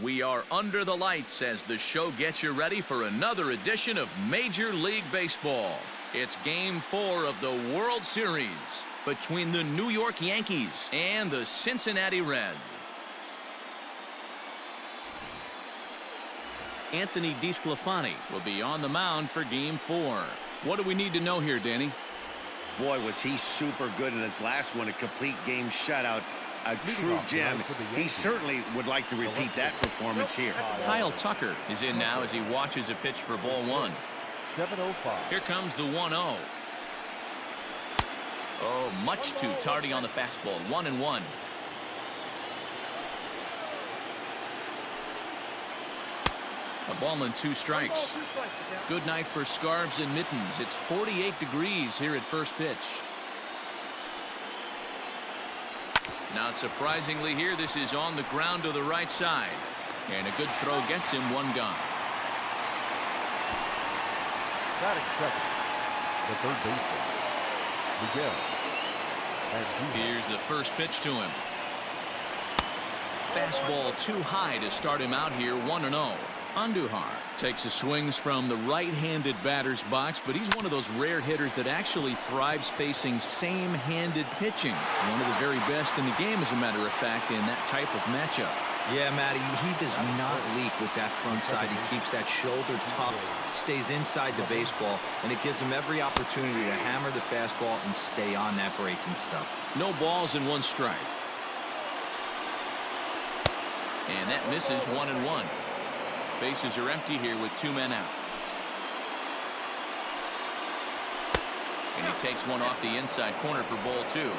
We are under the lights as the show gets you ready for another edition of Major League Baseball. It's Game 4 of the World Series between the New York Yankees and the Cincinnati Reds. Anthony DeSclafani will be on the mound for Game 4. What do we need to know here, Danny? Boy, was he super good in his last one, a complete game shutout. A true gem. He certainly would like to repeat that performance here. Kyle Tucker is in now as he watches a pitch for ball one. 7:05. Here comes the 1-0. Oh, much too tardy on the fastball. 1-1. A ball and 2 strikes. Good night for scarves and mittens. It's 48 degrees here at first pitch. Not surprisingly here, this is on the ground to the right side. And a good throw gets him one gone. Batting second, the third baseman, Miguel. Here's the first pitch to him. Fastball too high to start him out here, 1-0. Andujar takes his swings from the right-handed batter's box, but he's one of those rare hitters that actually thrives facing same-handed pitching. One of the very best in the game, as a matter of fact, in that type of matchup. Yeah, Matty, he does not leak with that front side. He keeps that shoulder tucked, stays inside the baseball, and it gives him every opportunity to hammer the fastball and stay on that breaking stuff. No balls and 1 strike. And that misses, 1-1. Bases are empty here with 2 men out. And he takes one off the inside corner for ball 2.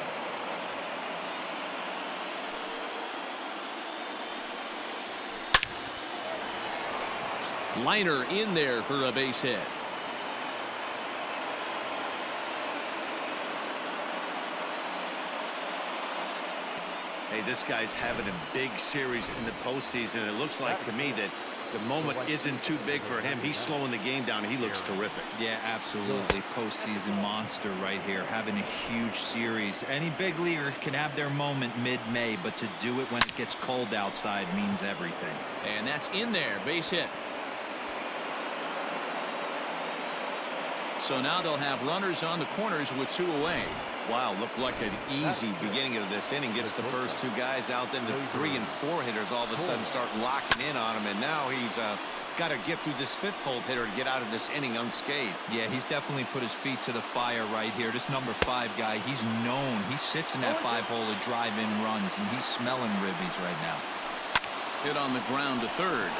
Liner in there for a base hit. Hey, this guy's having a big series in the postseason. It looks like to me that the moment isn't too big for him. He's slowing the game down. He looks terrific. Yeah, absolutely. Postseason monster right here, having a huge series. Any big leaguer can have their moment mid-May, but to do it when it gets cold outside means everything. And that's in there, base hit. So now they'll have runners on the corners with 2 away. Wow, looked like an easy beginning of this inning. Gets the first 2 guys out, then the 3 and 4 hitters all of a sudden start locking in on him, and now he's got to get through this 5th hole hitter to get out of this inning unscathed. Yeah, he's definitely put his feet to the fire right here. This number 5 guy, he's known. He sits in that 5-hole to drive in runs, and he's smelling ribbies right now. Hit on the ground to third.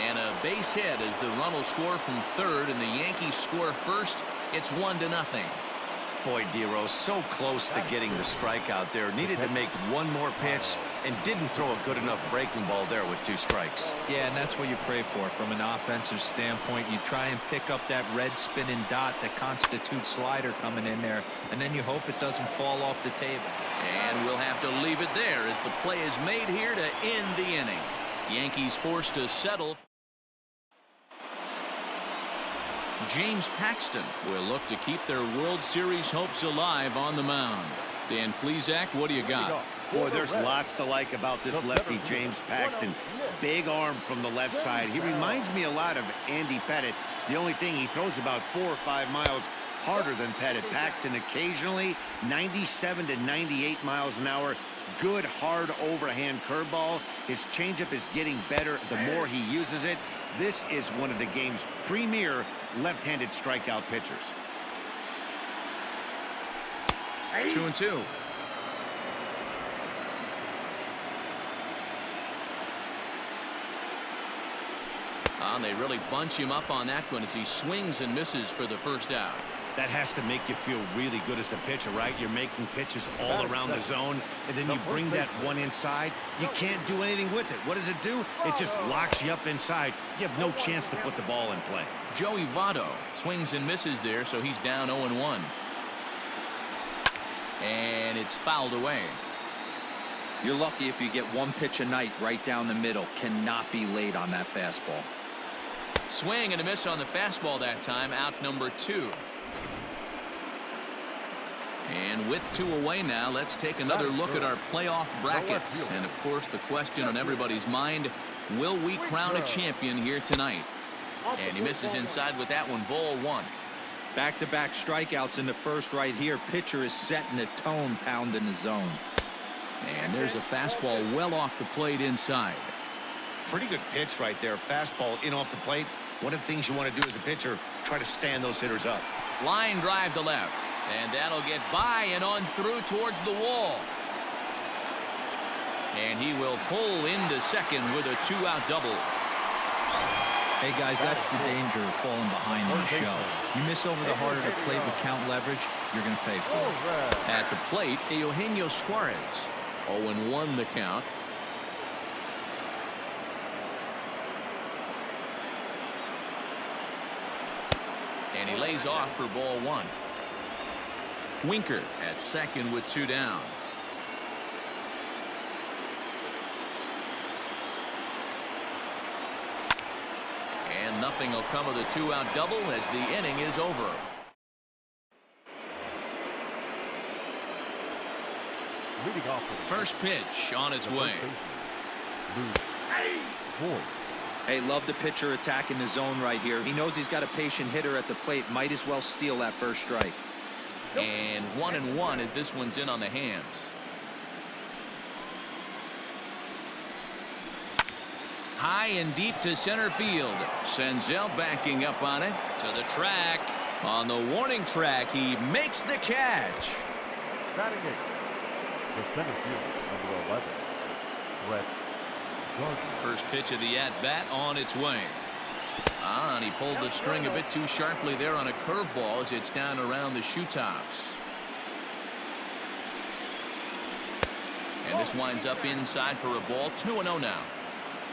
And a base hit as the run will score from third, and the Yankees score first. It's 1-0. Boy, Dero, so close to getting the strikeout there. Needed to make 1 more pitch and didn't throw a good enough breaking ball there with 2 strikes. Yeah, and that's what you pray for from an offensive standpoint. You try and pick up that red spinning dot that constitutes slider coming in there, and then you hope it doesn't fall off the table. And we'll have to leave it there as the play is made here to end the inning. Yankees forced to settle. James Paxton will look to keep their World Series hopes alive on the mound. Dan Plesac, what do you got? Boy, there's lots to like about this lefty, James Paxton. Big arm from the left side. He reminds me a lot of Andy Pettitte. The only thing, he throws about 4 or 5 miles harder than Pettitte. Paxton occasionally 97 to 98 miles an hour. Good, hard overhand curveball. His changeup is getting better the more he uses it. This is one of the game's premier left-handed strikeout pitchers. 2-2. And they really bunch him up on that one as he swings and misses for the first out. That has to make you feel really good as a pitcher, right? You're making pitches all around the zone, and then you bring that one inside. You can't do anything with it. What does it do? It just locks you up inside. You have no chance to put the ball in play. Joey Votto swings and misses there, so he's down 0-1. And it's fouled away. You're lucky if you get 1 pitch a night right down the middle. Cannot be late on that fastball. Swing and a miss on the fastball that time. Out number 2. And with 2 away now, let's take another look at our playoff brackets. And of course, the question on everybody's mind, will we crown a champion here tonight? And he misses inside with that one, ball 1. Back-to-back strikeouts in the first right here. Pitcher is setting the tone, pounding the zone. And there's a fastball well off the plate inside. Pretty good pitch right there. Fastball in off the plate. One of the things you want to do as a pitcher, try to stand those hitters up. Line drive to left. And that'll get by and on through towards the wall. And he will pull into second with a 2-out double. Hey, guys, that's the danger of falling behind in the show. You miss over the heart of the plate with count leverage, you're going to pay for it. At the plate, Eugenio Suarez. 0-1 the count. And he lays off for ball 1. Winker at second with 2 down. And nothing will come of the 2-out double as the inning is over. First pitch on its way. Hey, love the pitcher attacking the zone right here. He knows he's got a patient hitter at the plate. Might as well steal that first strike. And 1-1 as this one's in on the hands. High and deep to center field. Senzel backing up on it to the track. On the warning track, he makes the catch. Batting it. The center field, number 11, Brett Gardner. First pitch of the at-bat on its way. And he pulled the string a bit too sharply there on a curveball as it's down around the shoe tops. And this winds up inside for a ball. 2-0 now.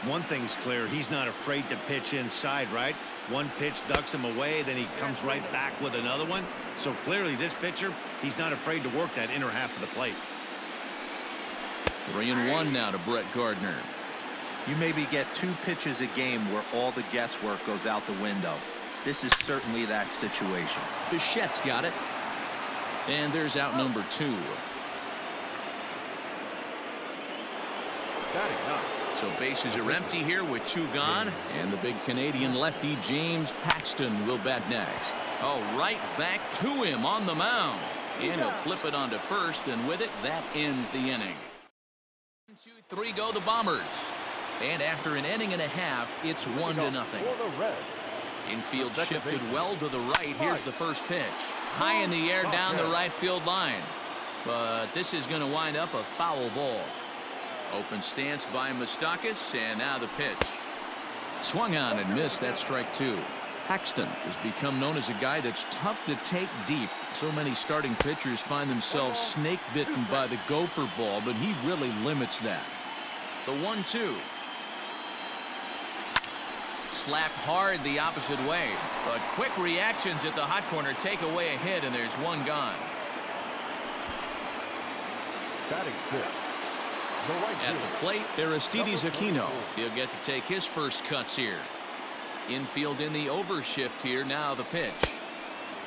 One thing's clear, he's not afraid to pitch inside, right? One pitch ducks him away, then he comes right back with another one. So clearly this pitcher, he's not afraid to work that inner half of the plate. 3-1 now to Brett Gardner. You maybe get 2 pitches a game where all the guesswork goes out the window. This is certainly that situation. Bichette's got it. And there's out number 2. So bases are empty here with 2 gone. And the big Canadian lefty James Paxton will bat next. Oh, right back to him on the mound. And he'll flip it onto first, and with it, that ends the inning. 1, 2, 3 go the Bombers. And after an inning and a half, it's 1-0. Infield shifted well to the right. Here's the first pitch. High in the air down the right field line. But this is going to wind up a foul ball. Open stance by Moustakas, and now the pitch. Swung on and missed. That strike 2. Paxton has become known as a guy that's tough to take deep. So many starting pitchers find themselves snake bitten by the gopher ball, but he really limits that. The 1-2. Slapped hard the opposite way, but quick reactions at the hot corner take away a hit, and there's 1 gone. Batting 5th. At the plate, Aristides Aquino. He'll get to take his first cuts here. Infield in the overshift here. Now the pitch.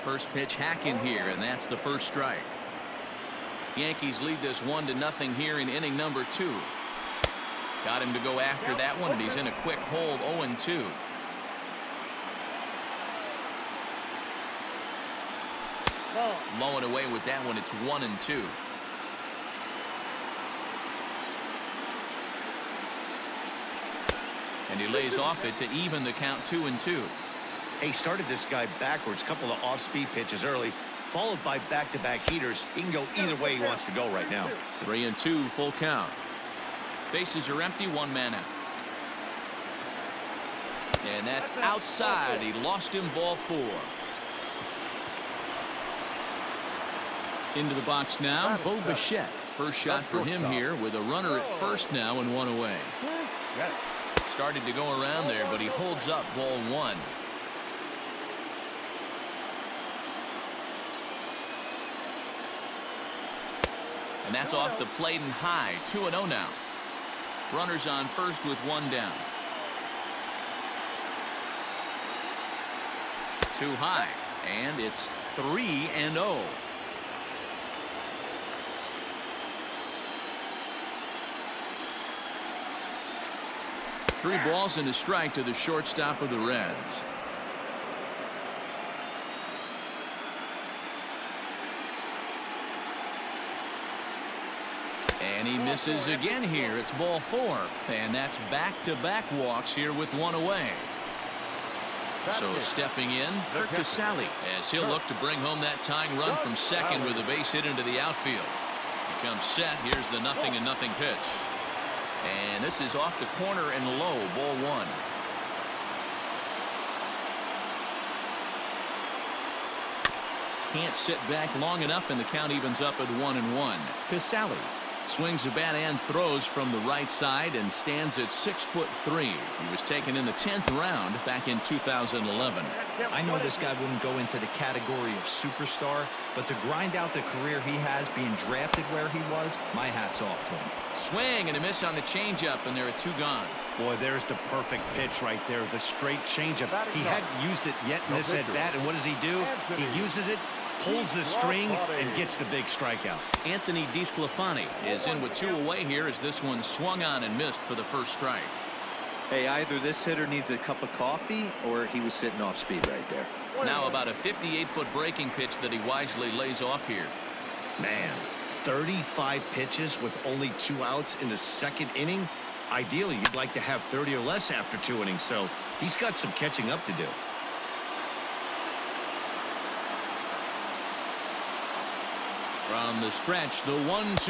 First pitch hack in here, and that's the first strike. Yankees lead this 1-0 here in inning number 2. Got him to go after that one, and he's in a quick hold. 0-2. Low and away with that one. It's 1-2. And he lays off it to even the count. 2-2. He started this guy backwards, couple of off-speed pitches early, followed by back-to-back heaters. He can go either way he wants to go right now. 3-2 full count. Bases are empty. 1 man out. And that's outside. He lost him, ball 4. Into the box now, Bo Bichette. First shot for him here with a runner at first now and 1 away. Started to go around there, but he holds up, ball 1. And that's off the plate and high. 2-0 now. Runners on first with 1 down. Too high, and it's 3-0. 3 balls and a strike to the shortstop of the Reds. And he misses again here. It's ball 4. And that's back-to-back walks here with 1 away. So stepping in, Kirk Casale, as he'll look to bring home that tying run from second with a base hit into the outfield. He comes set. Here's the 0-0 pitch. And this is off the corner and low, ball 1. Can't sit back long enough, and the count evens up at 1-1. Casale swings a bat and throws from the right side and stands at 6'3". He was taken in the 10th round back in 2011. I know this guy wouldn't go into the category of superstar, but to grind out the career he has being drafted where he was, my hat's off to him. Swing and a miss on the changeup, and there are 2 gone. Boy, there's the perfect pitch right there, the straight changeup. He hadn't used it yet in this at-bat, and what does he do? He uses it, pulls the string, and gets the big strikeout. Anthony DeSclafani is in with 2 away here as this one swung on and missed for the first strike. Hey, either this hitter needs a cup of coffee or he was sitting off speed right there. Now about a 58-foot breaking pitch that he wisely lays off here. Man, 35 pitches with only 2 outs in the 2nd inning. Ideally, you'd like to have 30 or less after 2 innings, so he's got some catching up to do. From the stretch, the 1-2.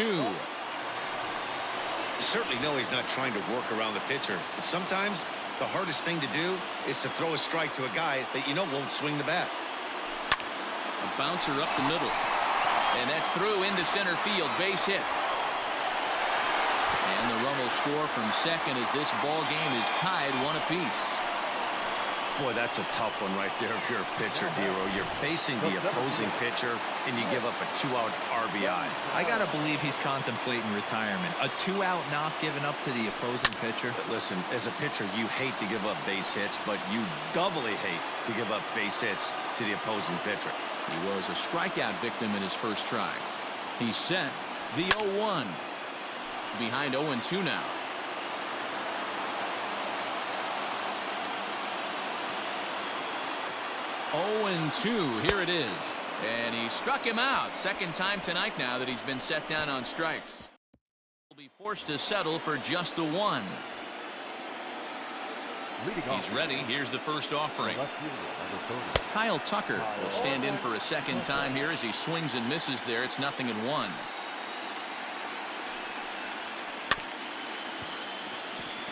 You certainly know he's not trying to work around the pitcher, but sometimes the hardest thing to do is to throw a strike to a guy that you know won't swing the bat. A bouncer up the middle. And that's through into center field, base hit. And the run will score from second as this ball game is tied 1 apiece. Boy, that's a tough one right there if you're a pitcher, Dero. You're facing the opposing pitcher, and you give up a 2-out RBI. I got to believe he's contemplating retirement. A 2-out knock given up to the opposing pitcher. But listen, as a pitcher, you hate to give up base hits, but you doubly hate to give up base hits to the opposing pitcher. He was a strikeout victim in his first try. He's set the 0-1. Behind 0-2 now. 0-2. Here it is. And he struck him out. 2nd time tonight now that he's been set down on strikes. Will be forced to settle for just the 1. He's ready. Here's the first offering. Kyle Tucker will stand in for a 2nd time here as he swings and misses there. It's 0-1.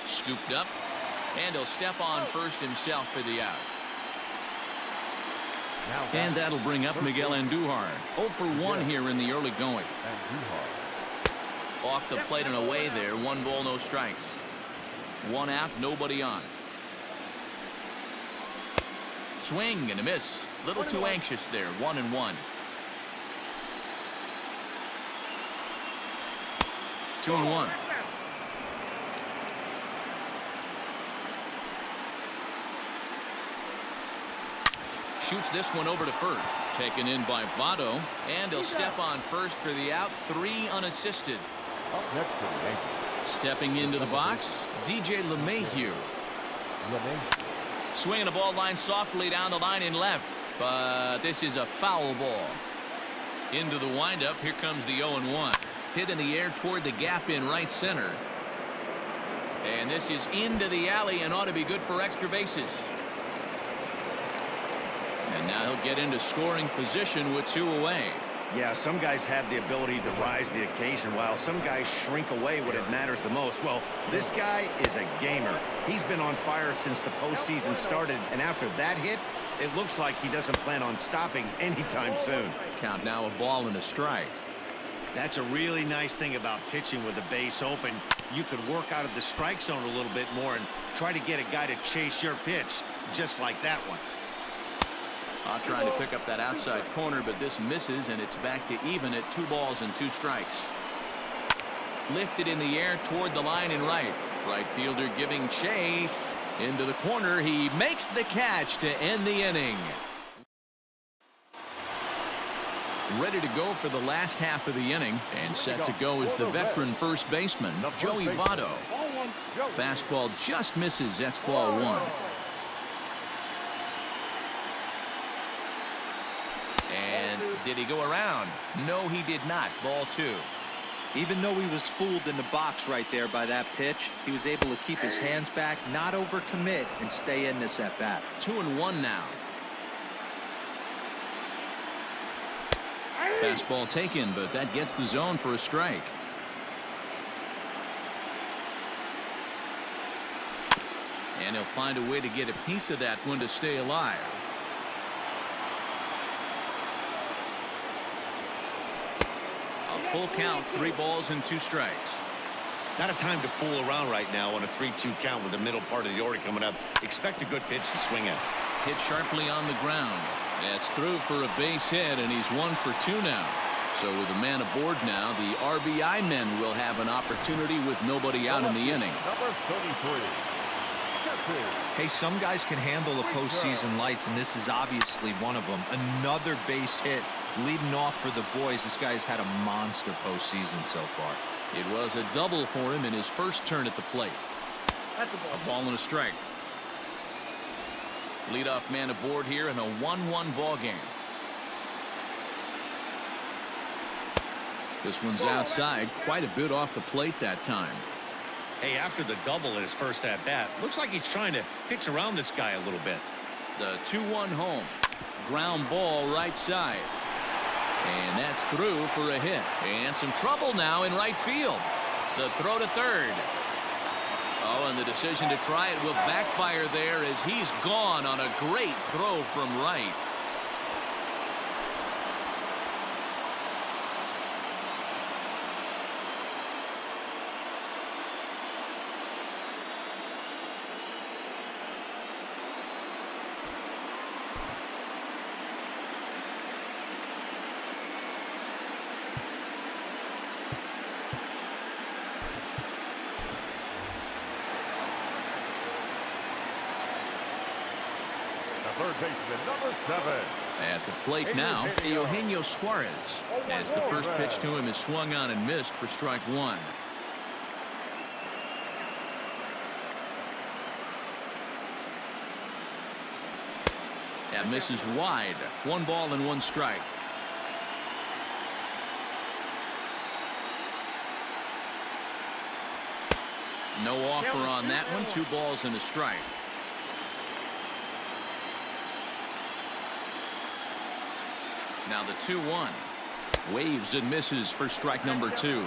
Scooped up. And he'll step on first himself for the out. And that'll bring up Miguel Andujar. 0 for 1 here in the early going. Off the plate and away there. 1 ball, no strikes. 1 out, nobody on. Swing and a miss. Little too anxious there. 1-1. 2-1. Shoots this one over to first. Taken in by Votto. And he'll step on first for the out. 3 unassisted. Stepping into the box, DJ LeMahieu. Swinging a ball line softly down the line in left. But this is a foul ball. Into the windup. Here comes the 0-1. Hit in the air toward the gap in right center. And this is into the alley and ought to be good for extra bases. And now he'll get into scoring position with 2 away. Yeah, some guys have the ability to rise the occasion while some guys shrink away when it matters the most. Well, this guy is a gamer. He's been on fire since the postseason started, and after that hit, it looks like he doesn't plan on stopping anytime soon. Count now, a ball and a strike. That's a really nice thing about pitching with the base open. You could work out of the strike zone a little bit more and try to get a guy to chase your pitch, just like that one. Trying to pick up that outside corner, but this misses, and it's back to even at 2 balls and 2 strikes. Lifted in the air toward the line in right. Right fielder giving chase. Into the corner. He makes the catch to end the inning. Ready to go for the last half of the inning, and set to go is the veteran first baseman, Joey Votto. Fastball just misses. That's ball one. And did he go around? No, he did not. Ball two. Even though he was fooled in the box right there by that pitch, he was able to keep his hands back, not overcommit, and stay in this at bat. 2-1 now. Fastball taken, but that gets the zone for a strike. And he'll find a way to get a piece of that one to stay alive. A full count, 3 balls and 2 strikes. Not a time to fool around right now on a 3-2 count with the middle part of the order coming up. Expect a good pitch to swing at. Hit sharply on the ground. That's through for a base hit, and he's 1 for 2 now. So with a man aboard now, the RBI men will have an opportunity with nobody out in the inning. Number 33. Hey, some guys can handle the postseason lights, and this is obviously one of them. Another base hit leading off for the boys. This guy's had a monster postseason so far. It was a double for him in his first turn at the plate. A ball and a strike. Leadoff man aboard here in a 1-1 ball game. This one's outside, quite a bit off the plate that time. Hey, after the double in his first at-bat, looks like he's trying to pitch around this guy a little bit. The 2-1 home. Ground ball right side. And that's through for a hit. And some trouble now in right field. The throw to third. Oh, and the decision to try it will backfire there as he's gone on a great throw from right. Third baseman, number 7. At the plate now, Eugenio Suarez, as the first pitch to him is swung on and missed for strike 1. That misses wide. 1 ball and 1 strike. No offer on that one. 2 balls and a strike. Now the 2-1. Waves and misses for strike number 2.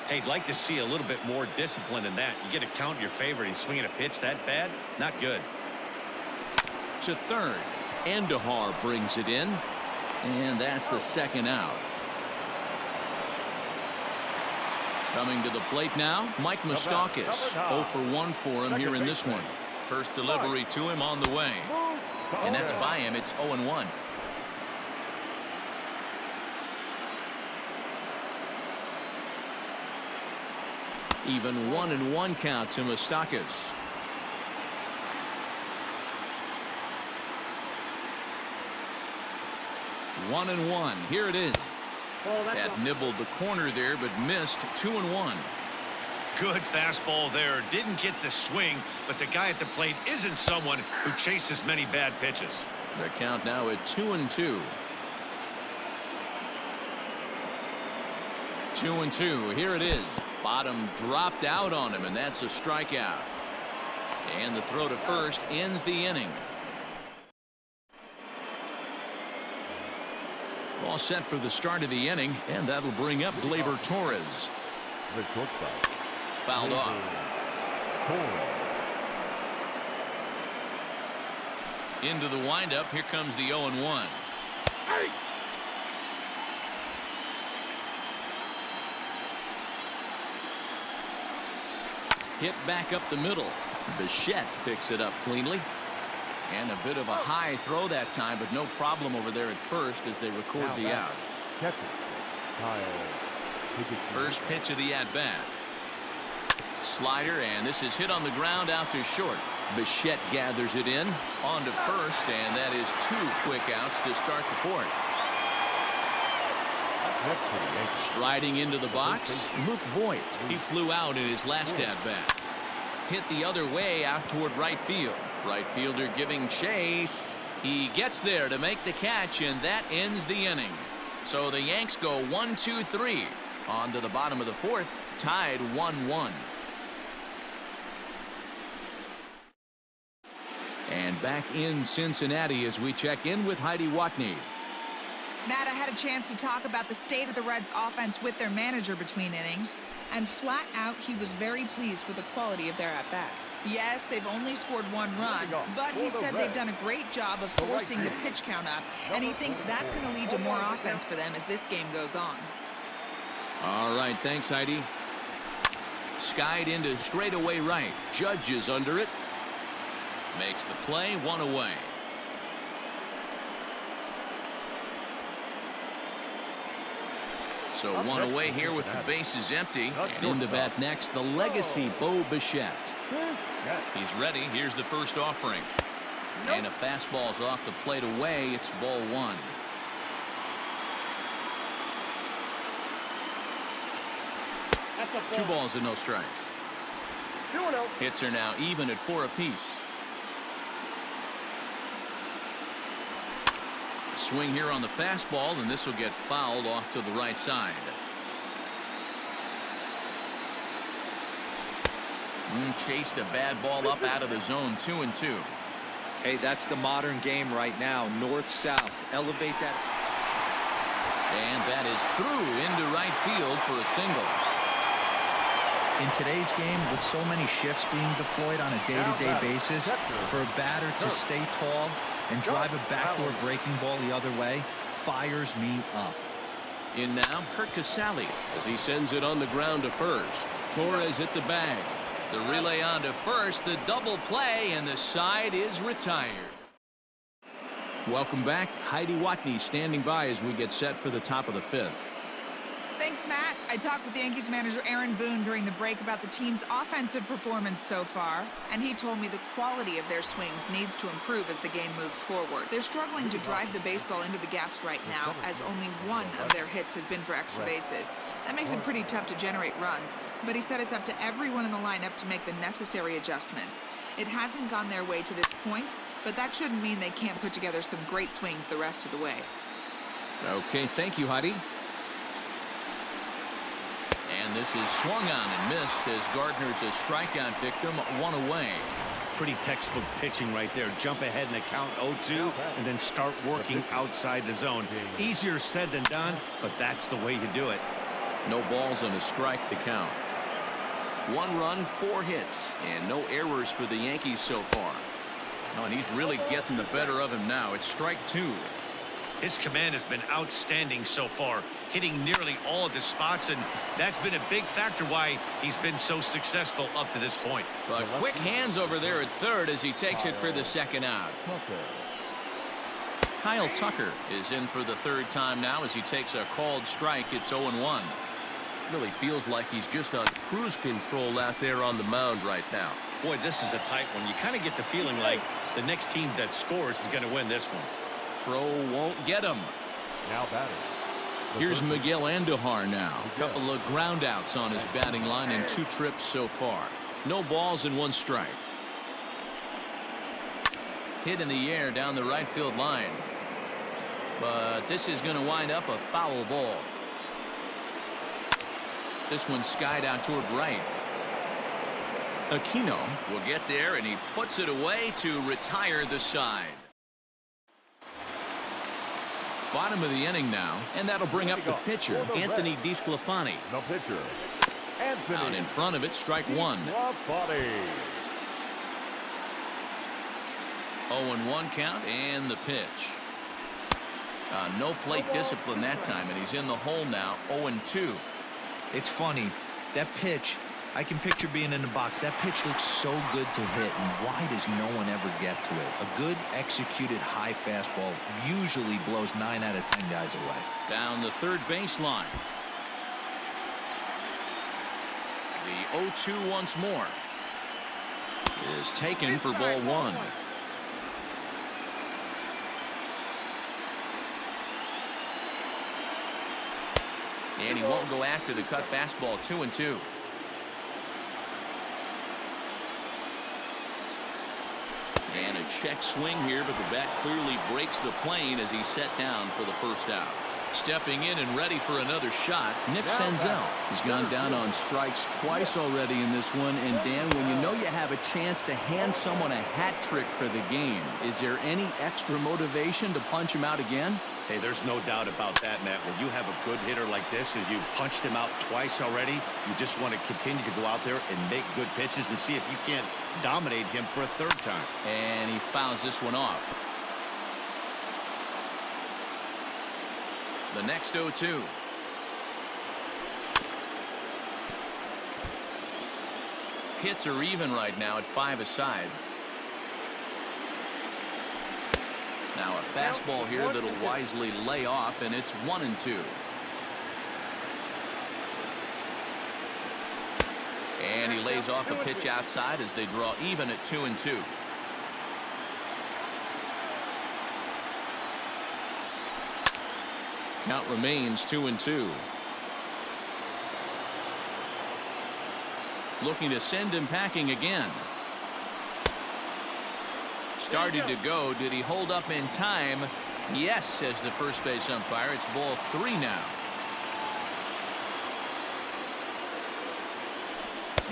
Hey, I'd like to see a little bit more discipline in that. You get a count in your favor, he's swinging a pitch that bad. Not good. To third. Andujar brings it in. And that's the second out. Coming to the plate now, Mike Moustakas. 0 for 1 for him here in this one. First delivery to him on the way. And that's by him. It's 0-1. Even 1-1 count to Moustakas. One and one. Here it is. That nibbled the corner there, but missed. 2-1. Good fastball there. Didn't get the swing, but the guy at the plate isn't someone who chases many bad pitches. The count now at 2-2. 2-2. Here it is. Bottom dropped out on him, and that's a strikeout. And the throw to first ends the inning. All set for the start of the inning, and that'll bring up Gleyber Torres. The shortstop. Fouled off. Into the windup. Here comes the 0-1. Hit back up the middle. Bichette picks it up cleanly. And a bit of a high throw that time, but no problem over there at first as they record the out. First pitch of the at-bat. Slider, and this is hit on the ground out to short. Bichette gathers it in. On to first, and that is 2 quick outs to start the 4th. Striding into the box, Luke Voigt. He flew out in his last at-bat. Hit the other way out toward right field. Right fielder giving chase. He gets there to make the catch, and that ends the inning. So the Yanks go 1-2-3 on to the bottom of the fourth, tied 1-1. And back in Cincinnati as we check in with Heidi Watney. Matt, I had a chance to talk about the state of the Reds offense with their manager between innings, and flat out he was very pleased with the quality of their at-bats. Yes, they've only scored 1 run, but he said they've done a great job of forcing the pitch count up, and he thinks that's going to lead to more offense for them as this game goes on. All right, thanks, Heidi. Skied into straightaway right. Judge is under it. Makes the play, 1 away. So 1 away here with the bases empty. And in the bat next, the legacy Bo Bichette. He's ready. Here's the first offering. And a fastball's off the plate away. It's ball 1. Two balls and no strikes. Hits are now even at 4 apiece. Swing here on the fastball, and this will get fouled off to the right side. Chased a bad ball up out of the zone. 2-2. Hey, that's the modern game right now. North-south. Elevate that. And that is through into right field for a single. In today's game, with so many shifts being deployed on a day-to-day basis, for a batter to stay tall and drive a backdoor breaking ball the other way fires me up. In now, Kurt Casale as he sends it on the ground to first. Torres at the bag. The relay on to first, the double play, and the side is retired. Welcome back. Heidi Watney standing by as we get set for the top of the 5th. Thanks, Matt. I talked with Yankees manager Aaron Boone during the break about the team's offensive performance so far, and he told me the quality of their swings needs to improve as the game moves forward. They're struggling to drive the baseball into the gaps right now, as only 1 of their hits has been for extra bases. That makes it pretty tough to generate runs, but he said it's up to everyone in the lineup to make the necessary adjustments. It hasn't gone their way to this point, but that shouldn't mean they can't put together some great swings the rest of the way. Okay, thank you, Heidi. And this is swung on and missed as Gardner's a strikeout victim. 1 away. Pretty textbook pitching right there. Jump ahead in the count 0-2 and then start working outside the zone. Easier said than done, but that's the way to do it. No balls and a strike to count. 1 run, 4 hits, and no errors for the Yankees so far. Oh, and he's really getting the better of him now. It's strike 2. His command has been outstanding so far, hitting nearly all of his spots, and that's been a big factor why he's been so successful up to this point. But quick hands over there at third as he takes it for the second out. Kyle Tucker is in for the 3rd time now as he takes a called strike. It's 0-1. Really feels like he's just on cruise control out there on the mound right now. Boy, this is a tight one. You kind of get the feeling like the next team that scores is going to win this one. Throw won't get him. Now batting. Here's Miguel Andujar now. A couple of ground outs on his batting line in 2 trips so far. No balls and 1 strike. Hit in the air down the right field line. But this is going to wind up a foul ball. This one skied out toward right. Aquino will get there, and he puts it away to retire the side. Bottom of the inning now, and that'll bring up the pitcher, Anthony DeSclafani. The pitcher, Anthony. Out in front of it, strike 1. 0-1 count, and the pitch. No plate discipline that time, and he's in the hole now. 0-2. It's funny, that pitch, I can picture being in the box. That pitch looks so good to hit, and why does no one ever get to it? A good executed high fastball usually blows 9 out of 10 guys away. Down the third baseline. The 0-2 once more is taken for ball 1. And he won't go after the cut fastball. 2-2. And a check swing here, but the bat clearly breaks the plane as he's set down for the first out. Stepping in and ready for another shot, Nick Senzel. He's gone down on strikes twice already in this one. And Dan, when you know you have a chance to hand someone a hat trick for the game, is there any extra motivation to punch him out again? Hey, there's no doubt about that, Matt. When you have a good hitter like this and you punched him out twice already, you just want to continue to go out there and make good pitches and see if you can't dominate him for a third time. And he fouls this one off. The next 0-2. Hits are even right now at 5 aside. Now a fastball here that'll wisely lay off, and it's 1-2. And he lays off a pitch outside as they draw even at 2-2. Count remains 2-2. Looking to send him packing again. Started to go. Did he hold up in time? Yes, says the first base umpire. It's ball 3 now.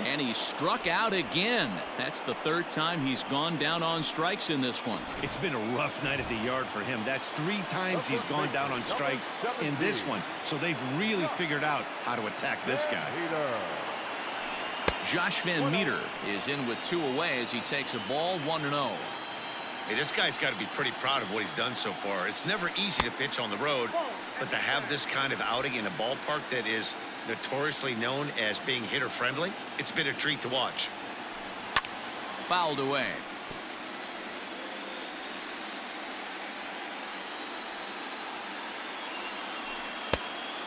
And he struck out again. That's the third time he's gone down on strikes in this one. It's been a rough night at the yard for him. That's 3 times he's gone down on strikes in this one. So they've really figured out how to attack this guy. Josh Van Meter is in with 2 away as he takes a ball 1-0. Hey, this guy's got to be pretty proud of what he's done so far. It's never easy to pitch on the road, but to have this kind of outing in a ballpark that is notoriously known as being hitter friendly, it's been a treat to watch. Fouled away.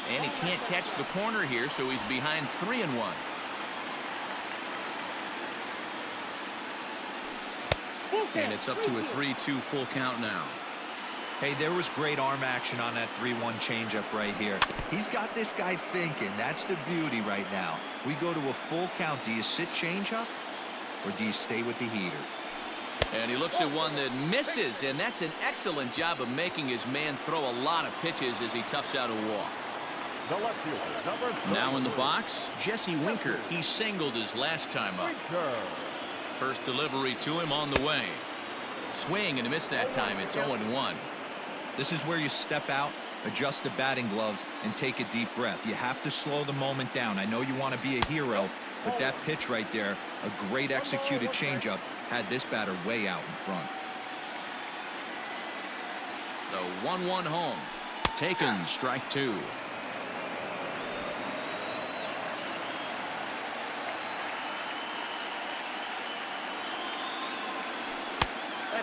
And he can't catch the corner here, so he's behind 3-1. And it's up to a 3-2 full count now. Hey, there was great arm action on that 3-1 changeup right here. He's got this guy thinking. That's the beauty right now. We go to a full count. Do you sit changeup or do you stay with the heater? And he looks at one that misses, and that's an excellent job of making his man throw a lot of pitches as he toughs out a walk. The left fielder, number 3. Now in the box, Jesse Winker. He singled his last time up. First delivery to him on the way. Swing and a miss that time. It's 0-1. This is where you step out, adjust the batting gloves, and take a deep breath. You have to slow the moment down. I know you want to be a hero, but that pitch right there, a great executed changeup, had this batter way out in front. The 1-1 home. Taken, strike 2.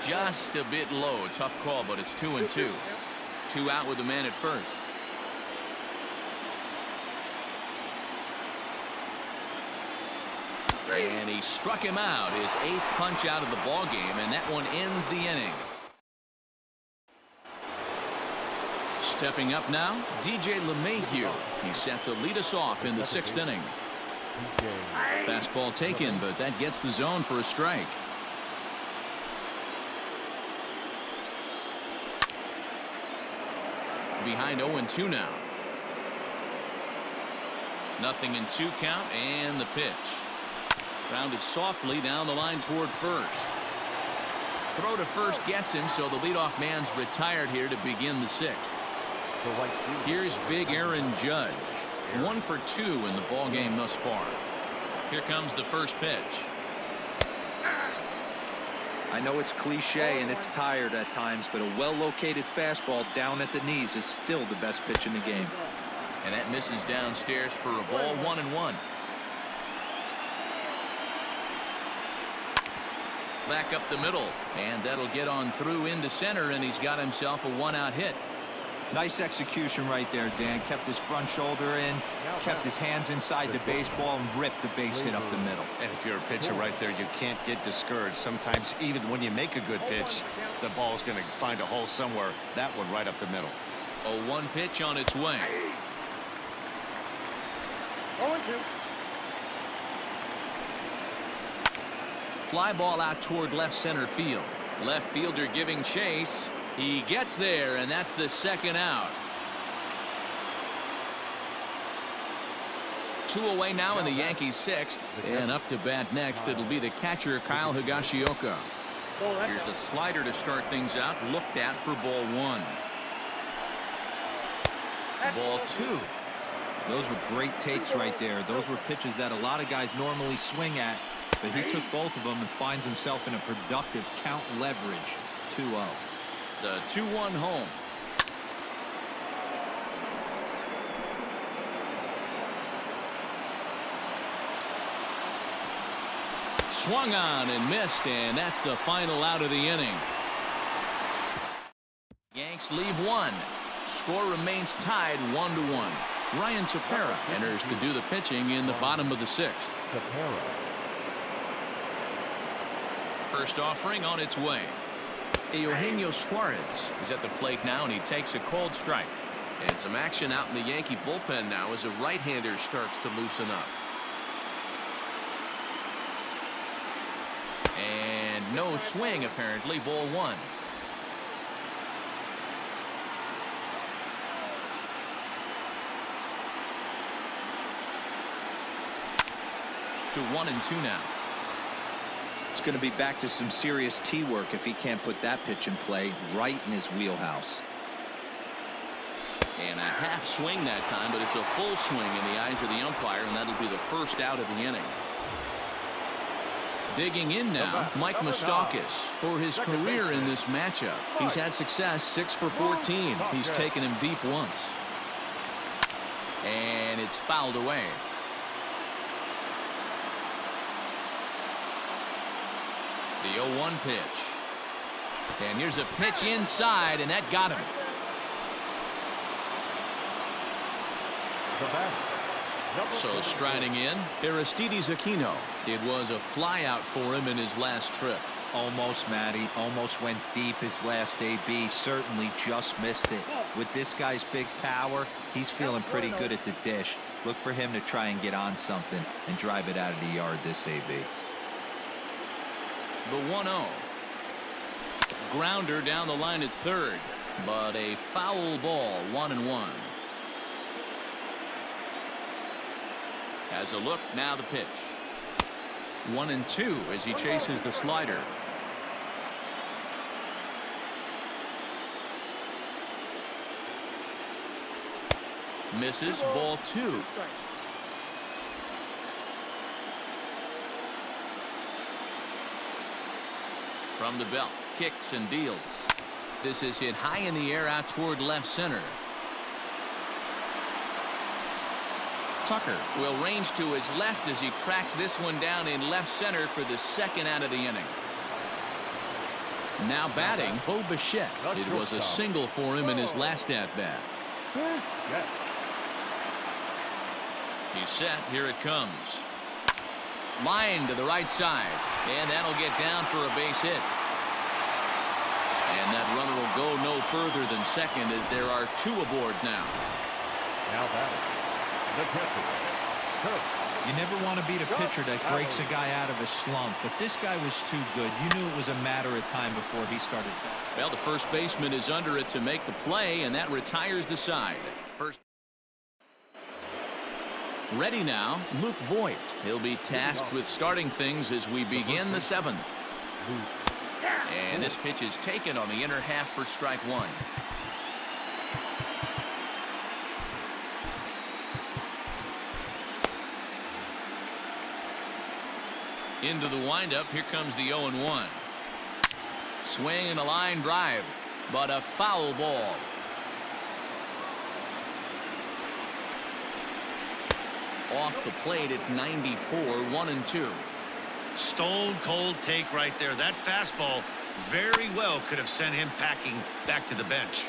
Just a bit low. Tough call, but it's 2-2. 2 out with the man at first. And he struck him out, his 8th punch out of the ball game, and that one ends the inning. Stepping up now, DJ LeMahieu. He's set to lead us off in the 6th inning. Fastball taken, but that gets the zone for a strike. Behind 0-2 now. Nothing in 2 count, and the pitch. Grounded softly down the line toward first. Throw to first gets him, so the leadoff man's retired here to begin the 6th. Here's big Aaron Judge. 1 for 2 in the ball game thus far. Here comes the first pitch. I know it's cliche and it's tired at times, but a well-located fastball down at the knees is still the best pitch in the game. And that misses downstairs for a ball, 1-1. Back up the middle, and that'll get on through into center, and he's got himself a 1-out hit. Nice execution right there, Dan. Kept his front shoulder in, kept his hands inside the baseball, and ripped the base hit up the middle. And if you're a pitcher right there, you can't get discouraged. Sometimes even when you make a good pitch, the ball's going to find a hole somewhere. That one right up the middle. A 1 pitch on its way. 0-2. Fly ball out toward left center field. Left fielder giving chase. He gets there, and that's the second out. 2 away now in the Yankees' 6th. And up to bat next, it'll be the catcher, Kyle Higashioka. Here's a slider to start things out. Looked at for ball 1. Ball 2. Those were great takes right there. Those were pitches that a lot of guys normally swing at, but he took both of them and finds himself in a productive count leverage. 2-0. The 2-1 home. Swung on and missed, and that's the final out of the inning. Yanks leave 1. Score remains tied 1-1. Ryan Tepera enters to do the pitching in the bottom of the 6th. First offering on its way. Eugenio Suarez is at the plate now, and he takes a cold strike. And some action out in the Yankee bullpen now as a right-hander starts to loosen up. And no swing, apparently. Ball 1. To 1-2 now. It's going to be back to some serious tee work if he can't put that pitch in play right in his wheelhouse. And a half swing that time, but it's a full swing in the eyes of the umpire, and that'll be the first out of the inning. Digging in now, Mike Moustakas for his career in this matchup. He's had success, 6 for 14. He's taken him deep once. And it's fouled away. The 0-1 pitch. And here's a pitch inside, and that got him. So striding in, Aristides Aquino. It was a flyout for him in his last trip. Almost, Matty. Almost went deep his last AB. Certainly just missed it. With this guy's big power, he's feeling pretty good at the dish. Look for him to try and get on something and drive it out of the yard this AB. The 1-0. Grounder down the line at third, but a foul ball. 1-1. Has a look, now the pitch. 1-2 as he chases the slider. Misses. Ball 2. From the belt, kicks and deals. This is hit high in the air out toward left center. Tucker will range to his left as he tracks this one down in left center for the second out of the inning. Now batting, Bo Bichette. It was a single for him in his last at-bat. He's set. Here it comes. Line to the right side, and that'll get down for a base hit. And that runner will go no further than second as there are 2 aboard now. Now batting, the pitcher. You never want to beat a pitcher that breaks a guy out of a slump, but this guy was too good. You knew it was a matter of time before he started. Well, the first baseman is under it to make the play, and that retires the side. First. Ready now, Luke Voigt. He'll be tasked with starting things as we begin the 7th. And this pitch is taken on the inner half for strike 1. Into the windup, here comes the 0-1. Swing and a line drive, but a foul ball. Off the plate at 94, 1-2. Stone cold take right there. That fastball very well could have sent him packing back to the bench.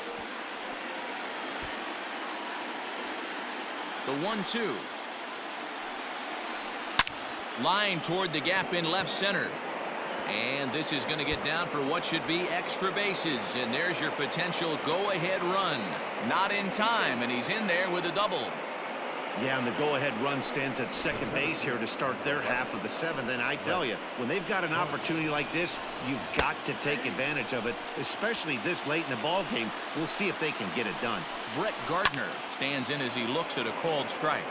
The 1-2. Line toward the gap in left center. And this is going to get down for what should be extra bases. And there's your potential go-ahead run. Not in time, and he's in there with a double. Yeah, and the go-ahead run stands at second base here to start their half of the seventh. And I tell you, when they've got an opportunity like this, you've got to take advantage of it, especially this late in the ball game. We'll see if they can get it done. Brett Gardner stands in as he looks at a called strike.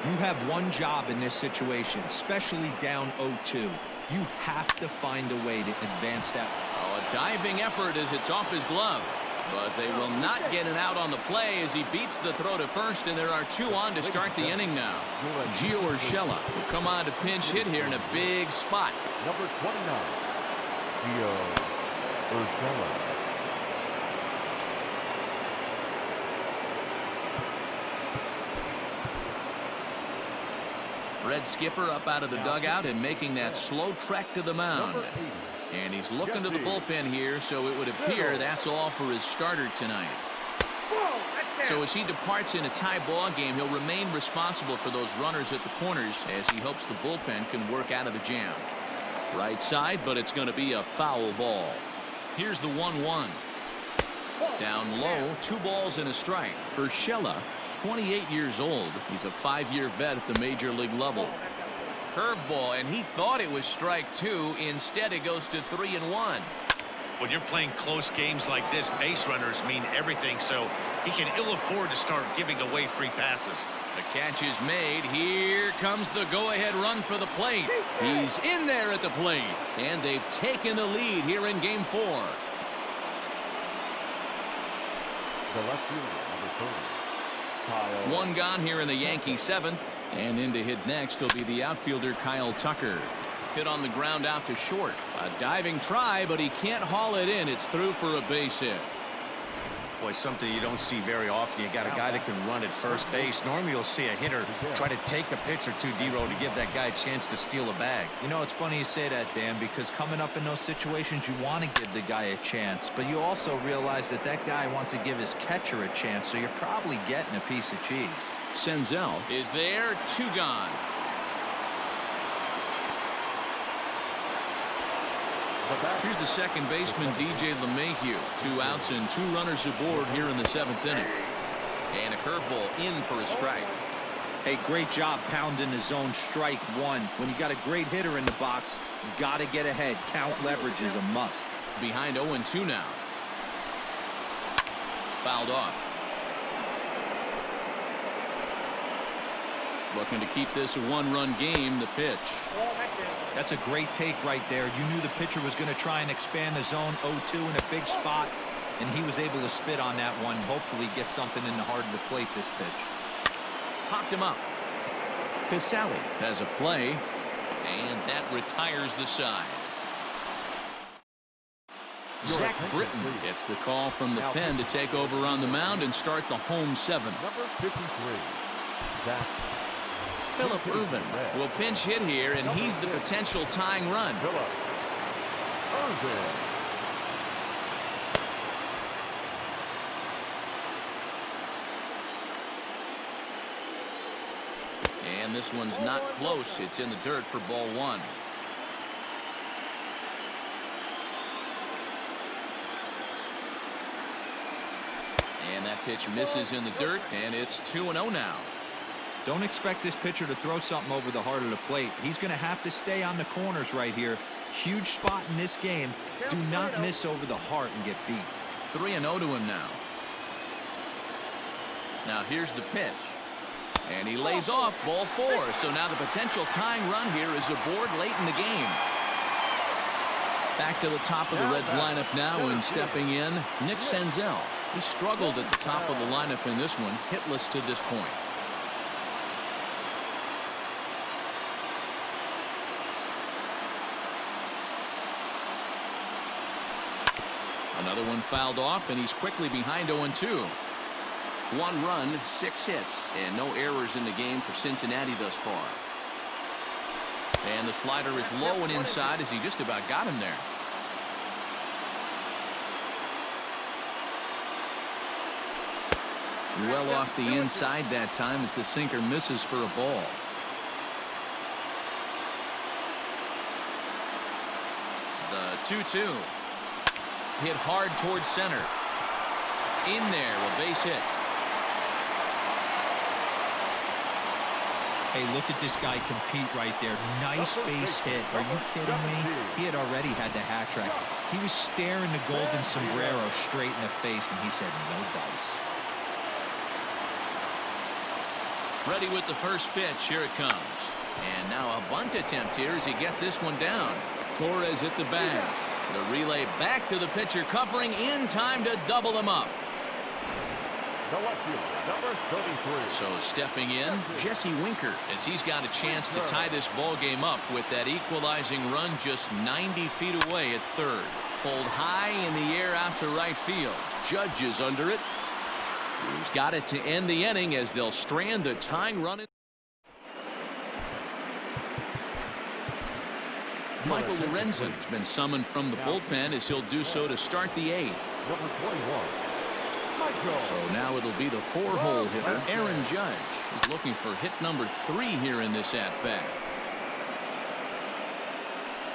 You have one job in this situation, especially down 0-2. You have to find a way to advance that. Oh, a diving effort as it's off his glove. But they will not get it out on the play as he beats the throw to first, and there are two on to start the inning now. Gio Urshela will come on to pinch hit here in a big spot. Number 29, Gio Urshela. Red Skipper up out of the dugout and making that slow trek to the mound. And he's looking to the bullpen here, so it would appear that's all for his starter tonight. So as he departs in a tie ball game, he'll remain responsible for those runners at the corners as he hopes the bullpen can work out of the jam. Right side, but it's going to be a foul ball. Here's the 1-1. Down low, 2 balls and a strike. Urshela, 28 years old. He's a 5-year vet at the major league level. Curveball, and he thought it was strike 2. Instead, it goes to 3-1. When you're playing close games like this, base runners mean everything, so he can ill afford to start giving away free passes. The catch is made. Here comes the go-ahead run for the plate. He's in there at the plate, and they've taken the lead here in Game 4. The left fielder, number 30, Kyle. One gone here in the Yankee 7th, and in to hit next will be the outfielder Kyle Tucker. Hit on the ground out to short. A diving try, but he can't haul it in. It's through for a base hit. Boy, something you don't see very often. You got a guy that can run at first base. Normally you'll see a hitter try to take a pitch or two, D-Row, to give that guy a chance to steal a bag. You know, it's funny you say that, Dan, because coming up in those situations, you want to give the guy a chance, but you also realize that that guy wants to give his catcher a chance, so you're probably getting a piece of cheese. Senzel is there, 2 gone. Here's the second baseman, DJ LeMahieu. 2 outs and 2 runners aboard here in the 7th inning. And a curveball in for a strike. Hey, great job pounding the zone. Strike 1. When you got a great hitter in the box, you got to get ahead. Count leverage is a must. Behind 0-2 now. Fouled off. Looking to keep this a 1-run game. The pitch. That's a great take right there. You knew the pitcher was going to try and expand the zone. 0-2 in a big spot, and he was able to spit on that one. Hopefully get something in the heart of the plate this pitch. Popped him up. Casale has a play, and that retires the side. Zach Britton gets the call from the pen to take over on the mound and start the home 7th. Number 53, Zach. Phillip Ervin will pinch hit here, and he's the potential tying run. Phillip Ervin. And this one's not close. It's in the dirt for ball 1. And that pitch misses in the dirt, and it's 2-0 now. Don't expect this pitcher to throw something over the heart of the plate. He's going to have to stay on the corners right here. Huge spot in this game. Do not miss over the heart and get beat. 3-0 to him now. Now here's the pitch. And he lays off ball 4. So now the potential tying run here is aboard late in the game. Back to the top of the Reds lineup now, and stepping in, Nick Senzel. He struggled at the top of the lineup in this one, hitless to this point. Another one fouled off, and he's quickly behind 0-2. 1 run, 6 hits, and no errors in the game for Cincinnati thus far. And the slider is low and inside as he just about got him there. Well off the inside that time as the sinker misses for a ball. The 2-2. Hit hard towards center. In there, a base hit. Hey, look at this guy compete right there. Nice base hit. Are you kidding me? He had already had the hat trick. He was staring the golden sombrero straight in the face, and he said, no dice. Ready with the first pitch. Here it comes. And now a bunt attempt here as he gets this one down. Torres at the bag. The relay back to the pitcher, covering in time to double him up. The left fielder, number 33. So stepping in, Jesse Winker, as he's got a chance to tie this ball game up with that equalizing run just 90 feet away at third. Pulled high in the air out to right field. Judge is under it. He's got it to end the inning as they'll strand the tying run. Michael Lorenzen's been summoned from the bullpen as he'll do so to start the eighth. Number 21. Michael. So now it'll be the four-hole hitter. Aaron Judge is looking for hit number 3 here in this at-bat.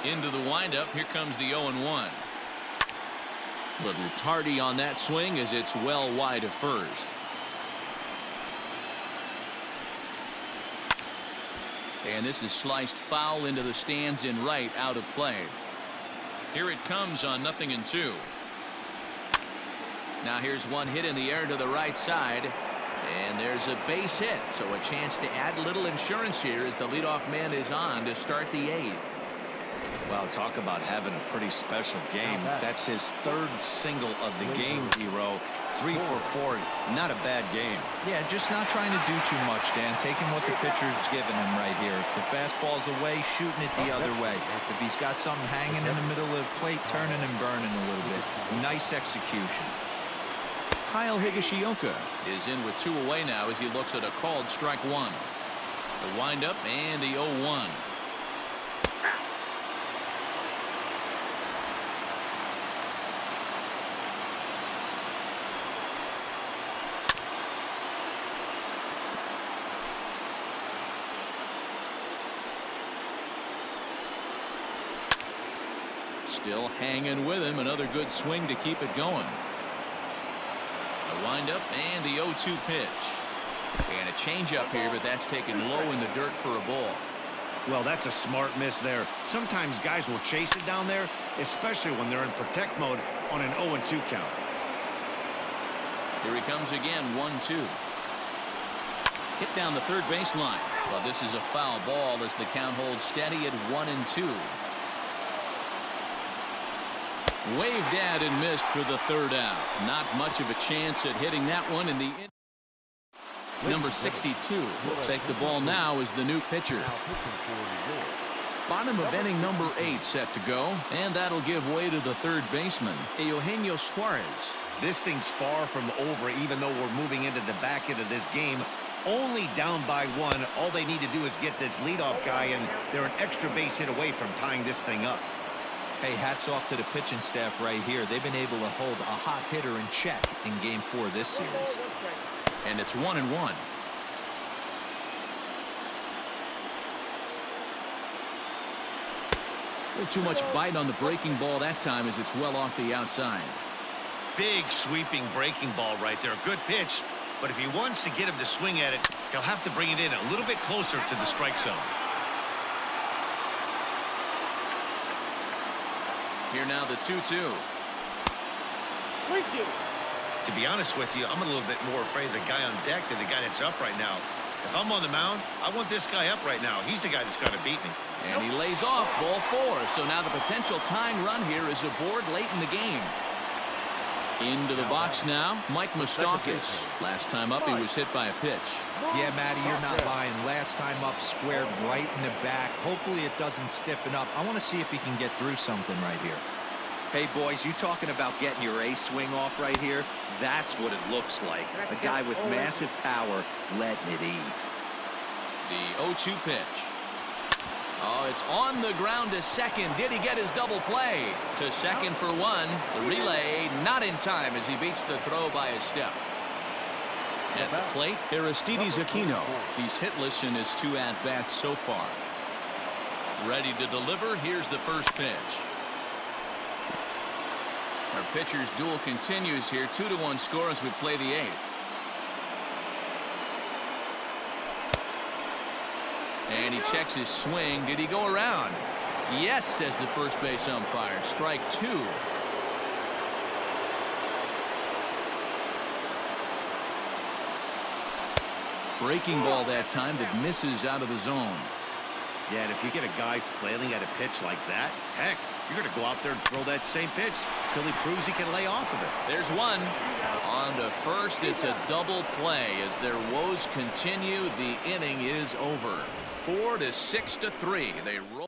Into the windup. Here comes the 0-1. Little tardy on that swing as it's well wide of first. And this is sliced foul into the stands in right, out of play. Here it comes on 0-2. Now here's one hit in the air to the right side. And there's a base hit. So a chance to add a little insurance here as the leadoff man is on to start the eighth. Well, talk about having a pretty special game. That's his 3rd single of the game, Hero. 3 for 4. Not a bad game. Yeah, just not trying to do too much, Dan. Taking what the pitcher's giving him right here. If the fastball's away, shooting it the other way. If he's got something hanging in the middle of the plate, turning and burning a little bit. Nice execution. Kyle Higashioka is in with 2 away now as he looks at a called strike 1. The windup and the 0-1. Still hanging with him. Another good swing to keep it going. The windup and the 0-2 pitch. And a changeup here, but that's taken low in the dirt for a ball. Well, that's a smart miss there. Sometimes guys will chase it down there, especially when they're in protect mode on an 0-2 count. Here he comes again, 1-2. Hit down the third baseline. Well, this is a foul ball as the count holds steady at 1-2. Waved at and missed for the 3rd out. Not much of a chance at hitting that one in the number 62 will take the ball now as the new pitcher. Bottom of inning number 8 set to go, and that'll give way to the 3rd baseman, Eugenio Suarez. This thing's far from over, even though we're moving into the back end of this game. Only down by 1. All they need to do is get this leadoff guy, and they're an extra base hit away from tying this thing up. Hey, hats off to the pitching staff right here. They've been able to hold a hot hitter in check in Game 4 this series. And it's 1-1. A little too much bite on the breaking ball that time as it's well off the outside. Big sweeping breaking ball right there. Good pitch. But if he wants to get him to swing at it, he'll have to bring it in a little bit closer to the strike zone. Here now the 2-2. To be honest with you, I'm a little bit more afraid of the guy on deck than the guy that's up right now. If I'm on the mound, I want this guy up right now. He's the guy that's got to beat me. And he lays off ball 4. So now the potential tying run here is aboard late in the game. Into the box now, Mike Moustakas. Last time up, he was hit by a pitch. Yeah, Matty, you're not lying. Last time up, squared right in the back. Hopefully it doesn't stiffen up. I want to see if he can get through something right here. Hey, boys, you talking about getting your ace swing off right here? That's what it looks like. A guy with massive power letting it eat. The 0-2 pitch. Oh, it's on the ground to second. Did he get his double play? To second for 1. The relay not in time as he beats the throw by a step. At the plate, Aristides Aquino. He's hitless in his 2 at-bats so far. Ready to deliver. Here's the first pitch. Our pitcher's duel continues here. 2-1 score as we play the 8th. And he checks his swing. Did he go around? Yes, says the first base umpire. Strike 2. Breaking ball that time that misses out of the zone. Yeah, and if you get a guy flailing at a pitch like that, heck, you're going to go out there and throw that same pitch till he proves he can lay off of it. There's one. On to first, it's a double play as their woes continue. The inning is over. 4-6-3. They roll.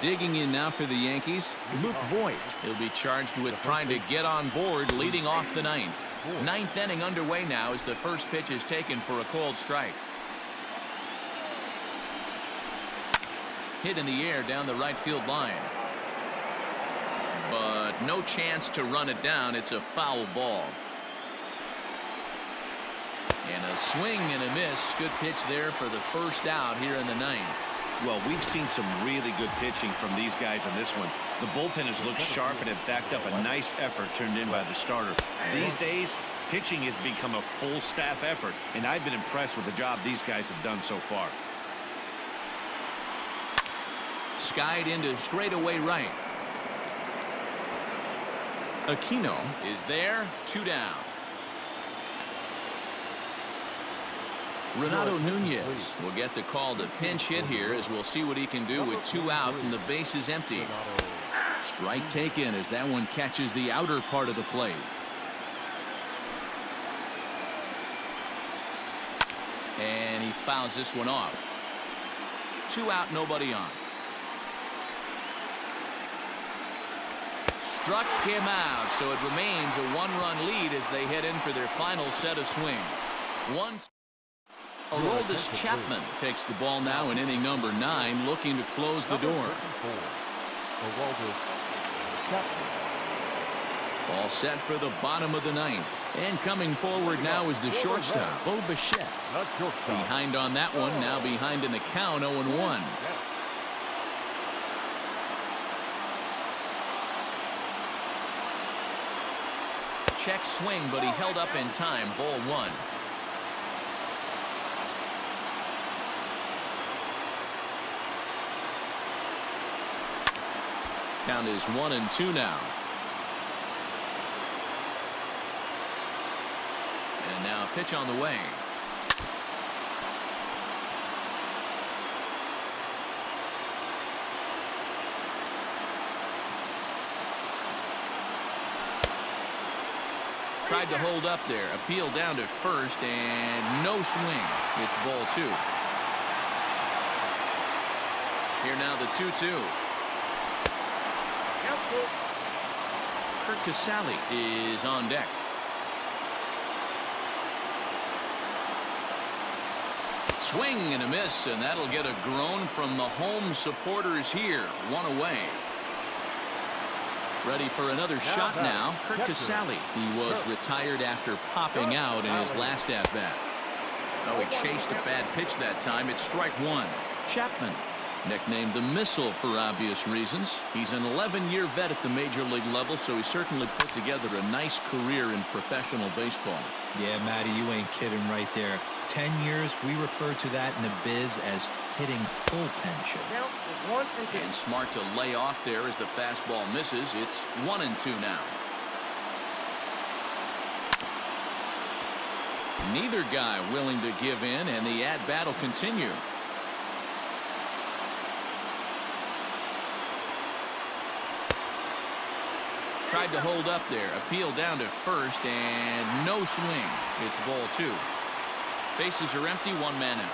Digging in now for the Yankees, Luke Voigt. He'll be charged with trying to get on board, leading off the ninth. Ninth inning underway now as the first pitch is taken for a cold strike. Hit in the air down the right field line. But no chance to run it down. It's a foul ball. And a swing and a miss. Good pitch there for the first out here in the ninth. Well, we've seen some really good pitching from these guys on this one. The bullpen has looked sharp and have backed up a nice effort turned in by the starter. These days, pitching has become a full staff effort, and I've been impressed with the job these guys have done so far. Skied into straightaway right. Aquino is there. 2 down. Renato Nunez will get the call to pinch hit here as we'll see what he can do with 2 out and the base is empty. Strike taken as that one catches the outer part of the plate. And he fouls this one off. 2 out, nobody on. Struck him out, so it remains a 1-run lead as they head in for their final set of swings. Aroldis Chapman takes the ball now in inning number 9, looking to close the door. All set for the bottom of the ninth. And coming forward now is the shortstop, Bo Bichette. Behind on that one, now behind in the count, 0-1. Check swing, but he held up in time. Ball 1. Count is 1-2 now. And now pitch on the way. Tried to hold up there. Appeal down to first and no swing. It's ball 2. Here now the 2-2. Kurt Casale is on deck. Swing and a miss, and that'll get a groan from the home supporters here. 1 away. Ready for another shot now. Kurt Casale. He was retired after popping out in his last at-bat. Oh, he chased a bad pitch that time. It's strike 1. Chapman, nicknamed the Missile for obvious reasons. He's an 11-year vet at the major league level, so he certainly put together a nice career in professional baseball. Yeah, Matty, you ain't kidding right there. 10 years, we refer to that in the biz as hitting full pension. And smart to lay off there as the fastball misses. It's 1-2 now. Neither guy willing to give in, and the at-bat will continue. Tried to hold up there. Appeal down to first and no swing. It's ball 2. Bases are empty. 1 man out.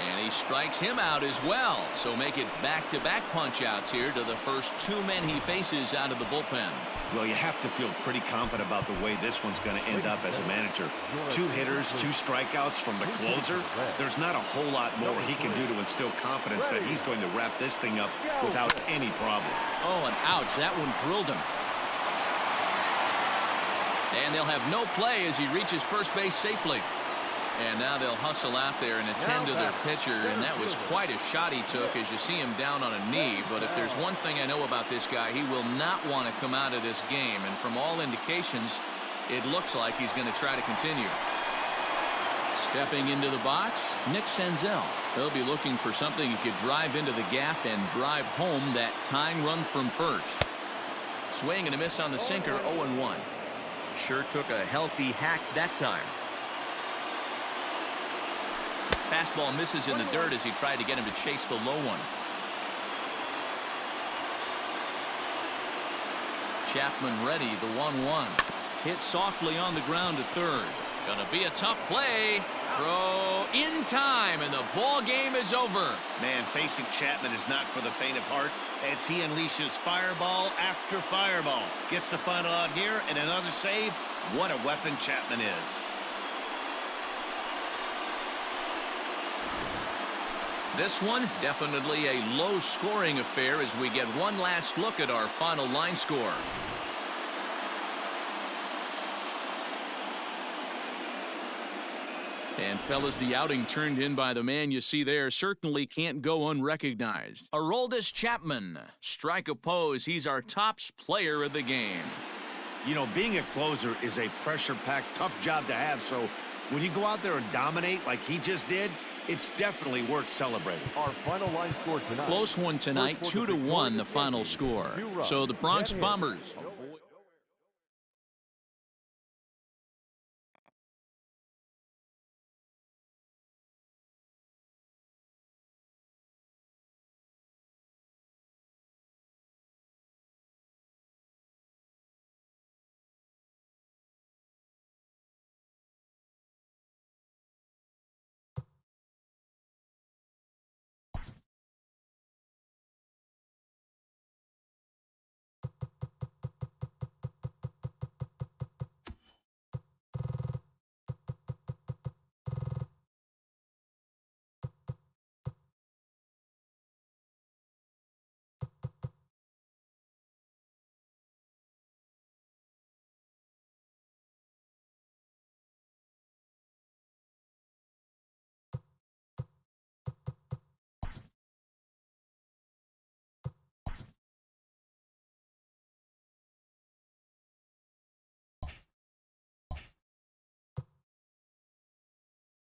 And he strikes him out as well. So make it back-to-back punch-outs here to the first 2 men he faces out of the bullpen. Well, you have to feel pretty confident about the way this one's going to end up as a manager. 2 hitters, 2 strikeouts from the closer. There's not a whole lot more he can do to instill confidence that he's going to wrap this thing up without any problem. Oh, and ouch, that one drilled him. And they'll have no play as he reaches first base safely. And now they'll hustle out there and attend to their pitcher, and that was quite a shot he took as you see him down on a knee. But if there's one thing I know about this guy, he will not want to come out of this game. And from all indications, It looks like he's going to try to continue. Stepping into the box, Nick Senzel. He'll be looking for something he could drive into the gap and drive home that tying run from first. Swing and a miss on the sinker, 0-1. Sure took a healthy hack that time. Fastball misses in the dirt as he tried to get him to chase the low one. Chapman ready, the 1-1. Hit softly on the ground to third. Gonna be a tough play. Throw in time, and the ball game is over. Man, facing Chapman is not for the faint of heart as he unleashes fireball after fireball. Gets the final out here and another save. What a weapon Chapman is. This one, definitely a low-scoring affair as we get one last look at our final line score. And fellas, the outing turned in by the man you see there certainly can't go unrecognized. Aroldis Chapman, strike a pose. He's our tops player of the game. You know, being a closer is a pressure-packed, tough job to have. So when you go out there and dominate like he just did, it's definitely worth celebrating. Our final line score tonight. Close one tonight, 2-1 the final score. So the Bronx Bombers